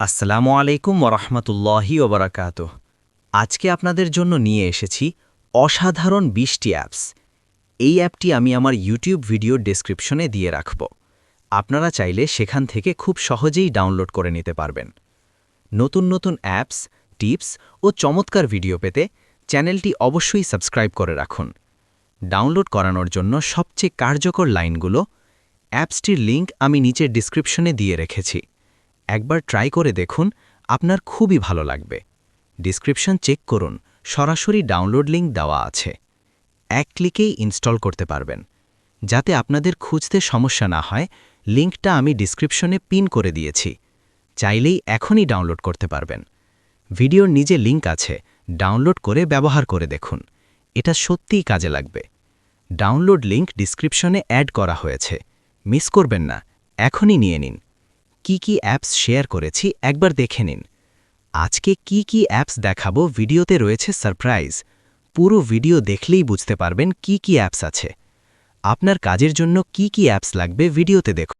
আসসালামু আলাইকুম ওরহমতুল্লাহি ওবরাকাতুহ। আজকে আপনাদের জন্য নিয়ে এসেছি অসাধারণ ২০টি অ্যাপস। এই অ্যাপটি আমি আমার ইউটিউব ভিডিও ডেসক্রিপশনে দিয়ে রাখব। আপনারা চাইলে সেখান থেকে খুব সহজেই ডাউনলোড করে নিতে পারবেন। নতুন নতুন অ্যাপস, টিপস ও চমৎকার ভিডিও পেতে চ্যানেলটি অবশ্যই সাবস্ক্রাইব করে রাখুন। ডাউনলোড করানোর জন্য সবচেয়ে কার্যকর লাইনগুলো অ্যাপসটির লিঙ্ক আমি নিচের ডেসক্রিপশনে দিয়ে রেখেছি। একবার ট্রাই করে দেখুন, আপনার খুবই ভালো লাগবে। ডেসক্রিপশন চেক করুন, সরাসরি ডাউনলোড লিঙ্ক দেওয়া আছে। এক ক্লিকেই ইনস্টল করতে পারবেন। যাতে আপনাদের খুঁজতে সমস্যা না হয়, লিঙ্কটা আমি ডেসক্রিপশনে পিন করে দিয়েছি। চাইলেই এখনই ডাউনলোড করতে পারবেন। ভিডিওর নিজে লিঙ্ক আছে, ডাউনলোড করে ব্যবহার করে দেখুন। এটা সত্যিই কাজে লাগবে। ডাউনলোড লিঙ্ক ডেসক্রিপশনে অ্যাড করা হয়েছে, মিস করবেন না, এখনই নিয়ে নিন। কি অ্যাপস শেয়ার করেছি একবার দেখে নিন। আজকে কি অ্যাপস দেখাবো ভিডিওতে রয়েছে সারপ্রাইজ। পুরো ভিডিও দেখলেই বুঝতে পারবেন কি অ্যাপস আছে। আপনার কাজের জন্য কি অ্যাপস লাগবে ভিডিওতে দেখুন।